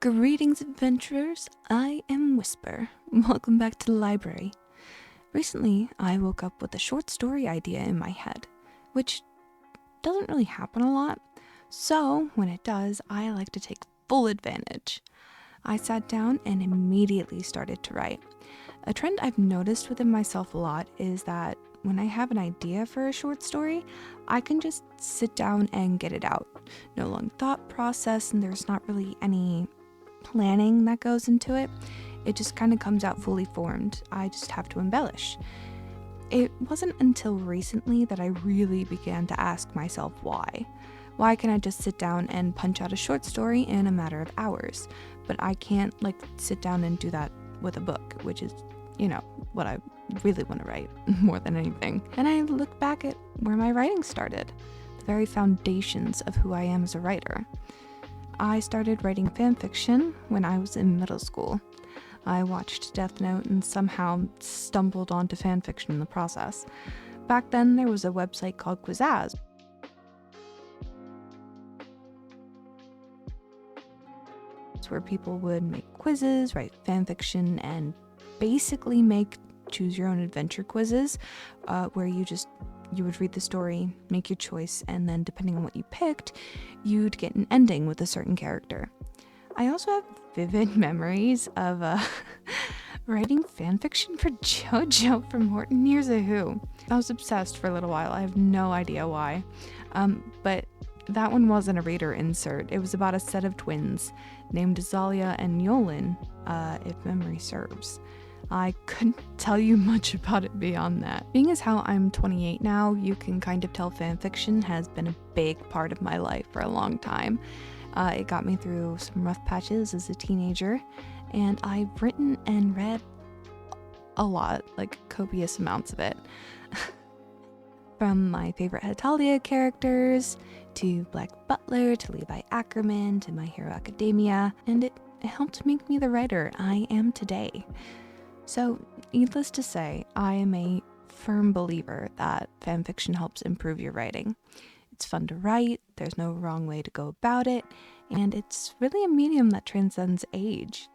Greetings, adventurers. I am Whisper. Welcome back to the library. Recently, I woke up with a short story idea in my head, which doesn't really happen a lot. So, when it does, I like to take full advantage. I sat down and immediately started to write. A trend I've noticed within myself a lot is that when I have an idea for a short story, I can just sit down and get it out. No long thought process, and there's not really any planning that goes into it. It just kind of comes out fully formed. I just have to embellish. It wasn't until recently that I really began to ask myself why. Why can I just sit down and punch out a short story in a matter of hours? But I can't sit down and do that with a book, which is, what I really want to write more than anything. And I look back at where my writing started, the very foundations of who I am as a writer. I started writing fanfiction when I was in middle school. I watched Death Note and somehow stumbled onto fanfiction in the process. Back then, there was a website called Quizzazz, where people would make quizzes, write fanfiction, and basically make choose your own adventure quizzes, where you would read the story, make your choice, and then depending on what you picked, you'd get an ending with a certain character. I also have vivid memories of writing fanfiction for JoJo from Horton Hears a Who. I was obsessed for a little while. I have no idea why. But that one wasn't a reader insert. It was about a set of twins named Zalia and Yolin, if memory serves. I couldn't tell you much about it beyond that. Being as how I'm 28 now, you can kind of tell fanfiction has been a big part of my life for a long time. It got me through some rough patches as a teenager, and I've written and read a lot, copious amounts of it. From my favorite Hetalia characters, to Black Butler, to Levi Ackerman, to My Hero Academia, and it helped make me the writer I am today. So, needless to say, I am a firm believer that fanfiction helps improve your writing. It's fun to write, there's no wrong way to go about it, and it's really a medium that transcends age.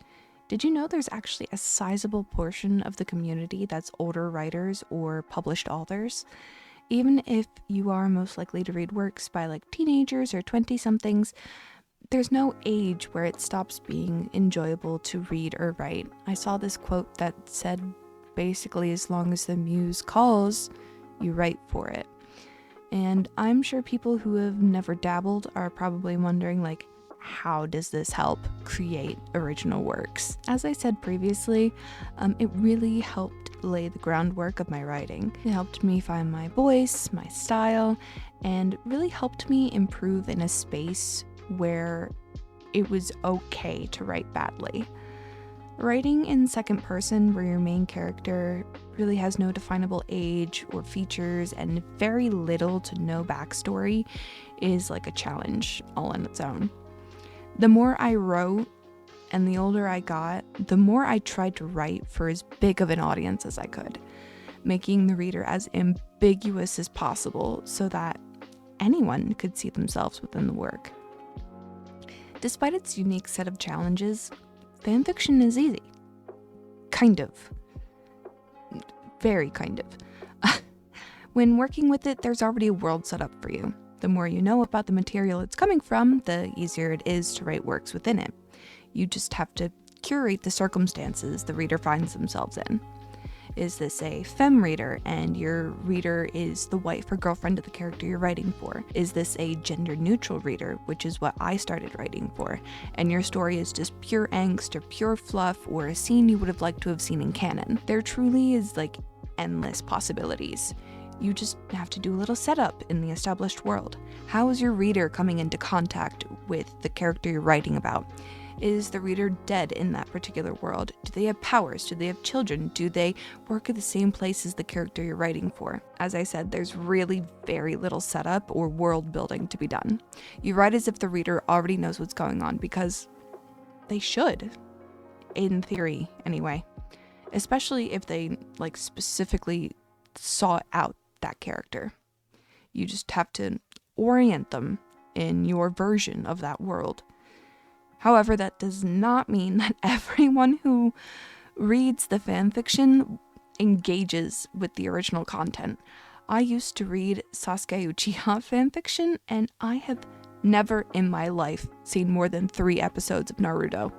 Did you know there's actually a sizable portion of the community that's older writers or published authors? Even if you are most likely to read works by teenagers or 20-somethings, there's no age where it stops being enjoyable to read or write. I saw this quote that said, basically, as long as the muse calls, you write for it. And I'm sure people who have never dabbled are probably wondering, how does this help create original works? As I said previously, it really helped lay the groundwork of my writing. It helped me find my voice, my style, and really helped me improve in a space where it was okay to write badly. Writing in second person, where your main character really has no definable age or features and very little to no backstory, is a challenge all on its own. The more I wrote and the older I got, the more I tried to write for as big of an audience as I could, making the reader as ambiguous as possible so that anyone could see themselves within the work. Despite its unique set of challenges, fanfiction is easy. Kind of. Very kind of. When working with it, there's already a world set up for you. The more you know about the material it's coming from, the easier it is to write works within it. You just have to curate the circumstances the reader finds themselves in. Is this a femme reader and your reader is the wife or girlfriend of the character you're writing for? Is this a gender neutral reader, which is what I started writing for, and your story is just pure angst or pure fluff or a scene you would have liked to have seen in canon? There truly is endless possibilities. You just have to do a little setup in the established world. How is your reader coming into contact with the character you're writing about? Is the reader dead in that particular world? Do they have powers? Do they have children? Do they work at the same place as the character you're writing for? As I said, there's really very little setup or world building to be done. You write as if the reader already knows what's going on, because they should. In theory, anyway. Especially if they, specifically sought out that character. You just have to orient them in your version of that world. However, that does not mean that everyone who reads the fanfiction engages with the original content. I used to read Sasuke Uchiha fanfiction, and I have never in my life seen more than 3 episodes of Naruto.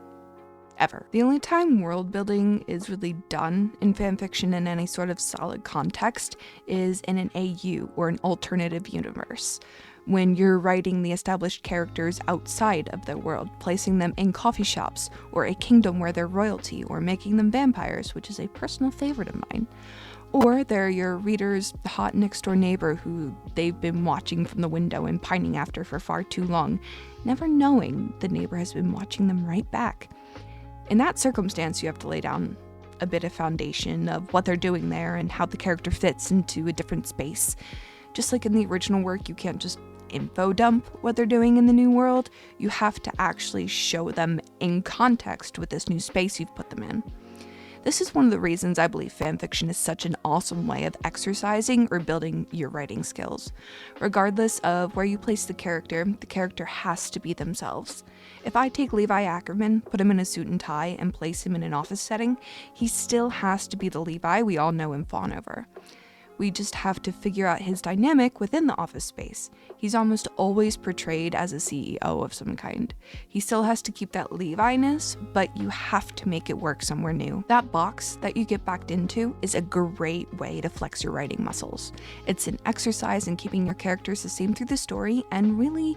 Ever. The only time world building is really done in fanfiction in any sort of solid context is in an AU, or an alternative universe, when you're writing the established characters outside of their world, placing them in coffee shops, or a kingdom where they're royalty, or making them vampires, which is a personal favorite of mine. Or they're your reader's hot next-door neighbor who they've been watching from the window and pining after for far too long, never knowing the neighbor has been watching them right back. In that circumstance, you have to lay down a bit of foundation of what they're doing there and how the character fits into a different space. Just like in the original work, you can't just info dump what they're doing in the new world. You have to actually show them in context with this new space you've put them in. This is one of the reasons I believe fanfiction is such an awesome way of exercising or building your writing skills. Regardless of where you place the character has to be themselves. If I take Levi Ackerman, put him in a suit and tie, and place him in an office setting, he still has to be the Levi we all know and fawn over. We just have to figure out his dynamic within the office space. He's almost always portrayed as a CEO of some kind. He still has to keep that Levi-ness, but you have to make it work somewhere new. That box that you get backed into is a great way to flex your writing muscles. It's an exercise in keeping your characters the same through the story, and really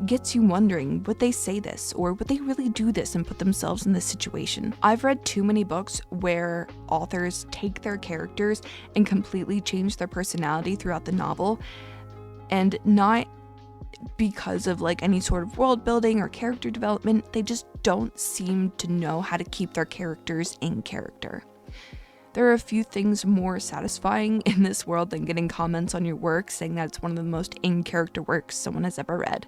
gets you wondering, would they say this, or would they really do this and put themselves in this situation? I've read too many books where authors take their characters and completely change their personality throughout the novel, and not because of like any sort of world building or character development. They just don't seem to know how to keep their characters in character. There are a few things more satisfying in this world than getting comments on your work saying that it's one of the most in-character works someone has ever read.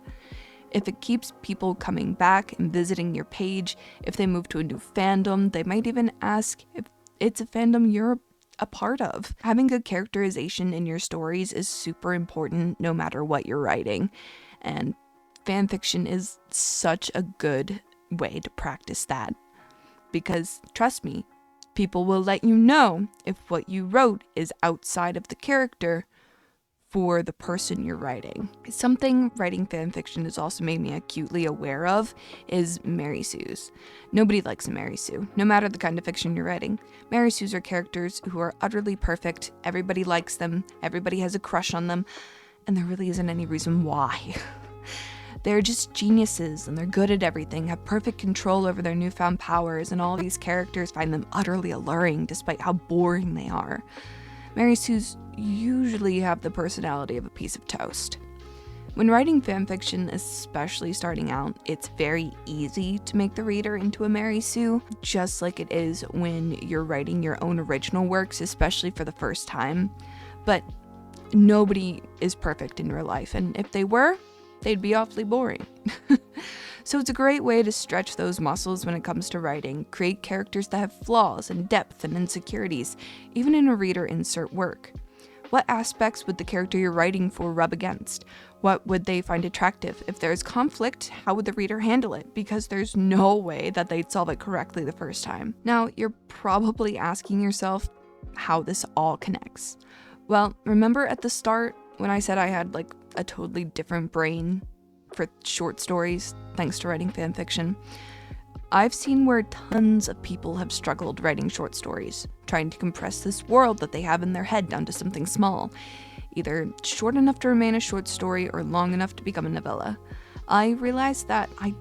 If it keeps people coming back and visiting your page, if they move to a new fandom, they might even ask if it's a fandom you're a part of. Having good characterization in your stories is super important no matter what you're writing, and fanfiction is such a good way to practice that. Because, trust me, people will let you know if what you wrote is outside of the character for the person you're writing. Something writing fanfiction has also made me acutely aware of is Mary Sues. Nobody likes a Mary Sue, no matter the kind of fiction you're writing. Mary Sues are characters who are utterly perfect, everybody likes them, everybody has a crush on them, and there really isn't any reason why. They're just geniuses, and they're good at everything, have perfect control over their newfound powers, and all these characters find them utterly alluring despite how boring they are. Mary Sues usually have the personality of a piece of toast. When writing fanfiction, especially starting out, it's very easy to make the reader into a Mary Sue, just like it is when you're writing your own original works, especially for the first time. But nobody is perfect in real life, and if they were, they'd be awfully boring. So it's a great way to stretch those muscles when it comes to writing, create characters that have flaws and depth and insecurities, even in a reader insert work. What aspects would the character you're writing for rub against? What would they find attractive? If there's conflict, how would the reader handle it? Because there's no way that they'd solve it correctly the first time. Now, you're probably asking yourself how this all connects. Well, remember at the start when I said I had like a totally different brain for short stories thanks to writing fanfiction? I've seen where tons of people have struggled writing short stories, trying to compress this world that they have in their head down to something small, either short enough to remain a short story or long enough to become a novella. I realized that I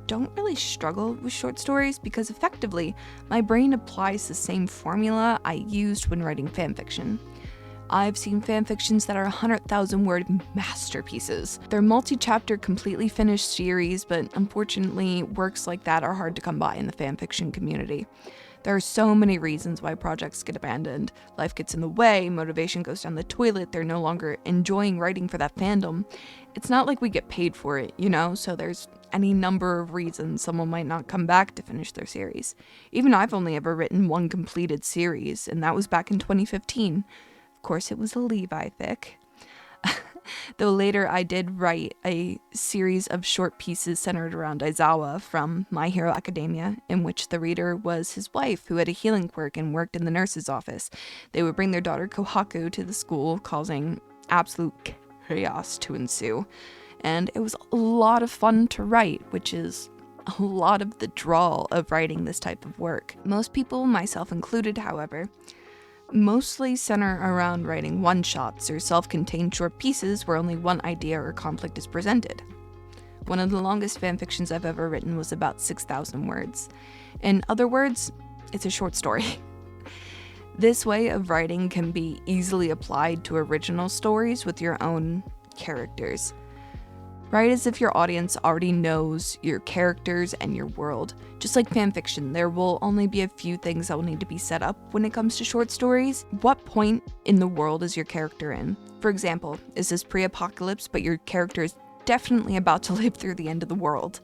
don't really struggle with short stories because effectively my brain applies the same formula I used when writing fanfiction. I've seen fanfictions that are 100,000 word masterpieces. They're multi-chapter, completely finished series, but unfortunately, works like that are hard to come by in the fanfiction community. There are so many reasons why projects get abandoned. Life gets in the way, motivation goes down the toilet, they're no longer enjoying writing for that fandom. It's not like we get paid for it, you know, so there's any number of reasons someone might not come back to finish their series. Even I've only ever written one completed series, and that was back in 2015. Of course, it was a Levi fic. Though later I did write a series of short pieces centered around Aizawa from My Hero Academia, in which the reader was his wife who had a healing quirk and worked in the nurse's office. They would bring their daughter Kohaku to the school, causing absolute chaos to ensue. And it was a lot of fun to write, which is a lot of the draw of writing this type of work. Most people, myself included, however, mostly center around writing one-shots or self-contained short pieces where only one idea or conflict is presented. One of the longest fanfictions I've ever written was about 6,000 words. In other words, it's a short story. This way of writing can be easily applied to original stories with your own characters. Write as if your audience already knows your characters and your world. Just like fanfiction, there will only be a few things that will need to be set up when it comes to short stories. What point in the world is your character in? For example, is this pre-apocalypse, but your character is definitely about to live through the end of the world?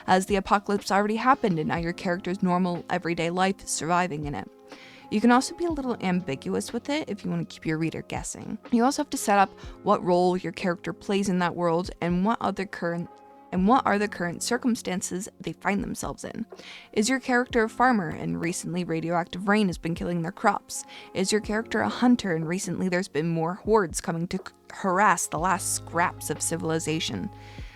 Has the apocalypse already happened and now your character's normal, everyday life is surviving in it? You can also be a little ambiguous with it if you want to keep your reader guessing. You also have to set up what role your character plays in that world and what are the current circumstances they find themselves in. Is your character a farmer and recently radioactive rain has been killing their crops? Is your character a hunter and recently there's been more hordes coming to harass the last scraps of civilization?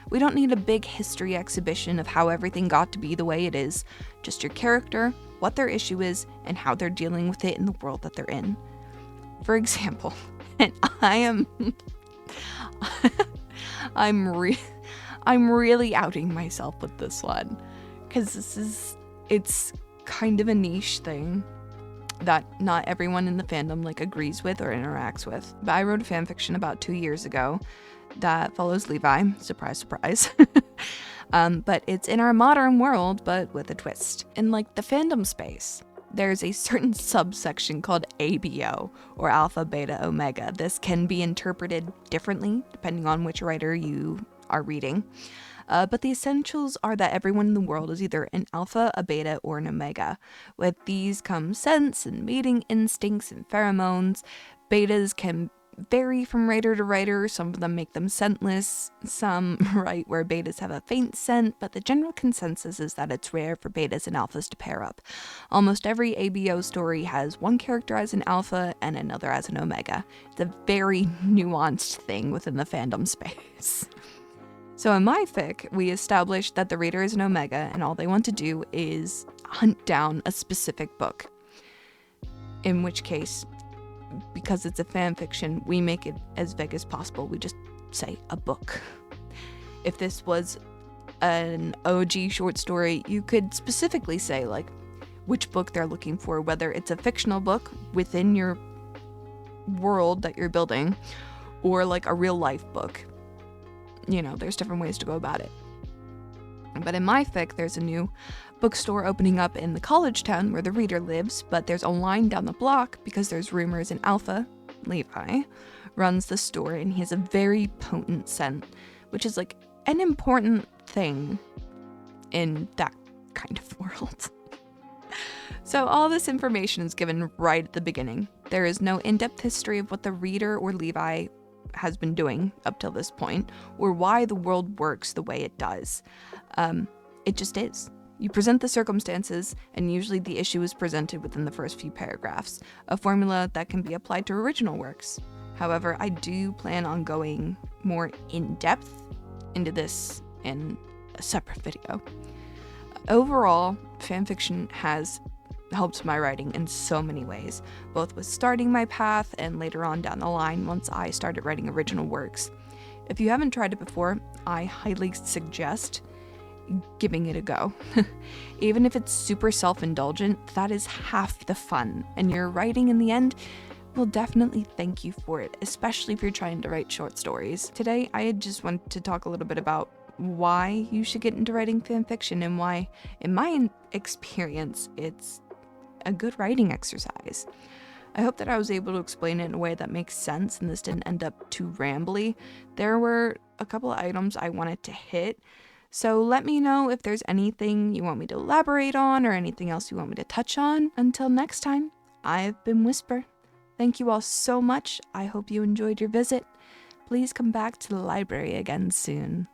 We don't need a big history exhibition of how everything got to be the way it is, just your character, what their issue is, and how they're dealing with it in the world that they're in. For example, and I'm really outing myself with this one, because it's kind of a niche thing that not everyone in the fandom agrees with or interacts with. But I wrote a fanfiction about 2 years ago that follows Levi, surprise, surprise. But it's in our modern world, but with a twist. In the fandom space, there's a certain subsection called ABO, or Alpha, Beta, Omega. This can be interpreted differently depending on which writer you are reading. But the essentials are that everyone in the world is either an alpha, a beta, or an omega. With these come sense and mating instincts and pheromones. Betas can vary from writer to writer. Some of them make them scentless. Some write where betas have a faint scent, but the general consensus is that it's rare for betas and alphas to pair up. Almost every ABO story has one character as an alpha and another as an omega. It's a very nuanced thing within the fandom space. So in my fic, we established that the reader is an omega and all they want to do is hunt down a specific book. In which case, because it's a fan fiction, we make it as vague as possible. We just say a book. If this was an OG short story, you could specifically say which book they're looking for, whether it's a fictional book within your world that you're building or a real life book. There's different ways to go about it. But in my fic, there's a new bookstore opening up in the college town where the reader lives, but there's a line down the block because there's rumors an alpha, Levi, runs the store and he has a very potent scent, which is an important thing in that kind of world. So all this information is given right at the beginning. There is no in-depth history of what the reader or Levi has been doing up till this point, or why the world works the way it does. It just is. You present the circumstances, and usually the issue is presented within the first few paragraphs, a formula that can be applied to original works. However, I do plan on going more in-depth into this in a separate video. Overall, fanfiction has helped my writing in so many ways, both with starting my path and later on down the line once I started writing original works. If you haven't tried it before, I highly suggest giving it a go. Even if it's super self-indulgent, that is half the fun, and your writing in the end will definitely thank you for it, especially if you're trying to write short stories. Today, I just want to talk a little bit about why you should get into writing fanfiction and why, in my experience, it's a good writing exercise. I hope that I was able to explain it in a way that makes sense and this didn't end up too rambly. There were a couple of items I wanted to hit, so let me know if there's anything you want me to elaborate on or anything else you want me to touch on. Until next time, I've been Whisper. Thank you all so much. I hope you enjoyed your visit. please come back to the library again soon.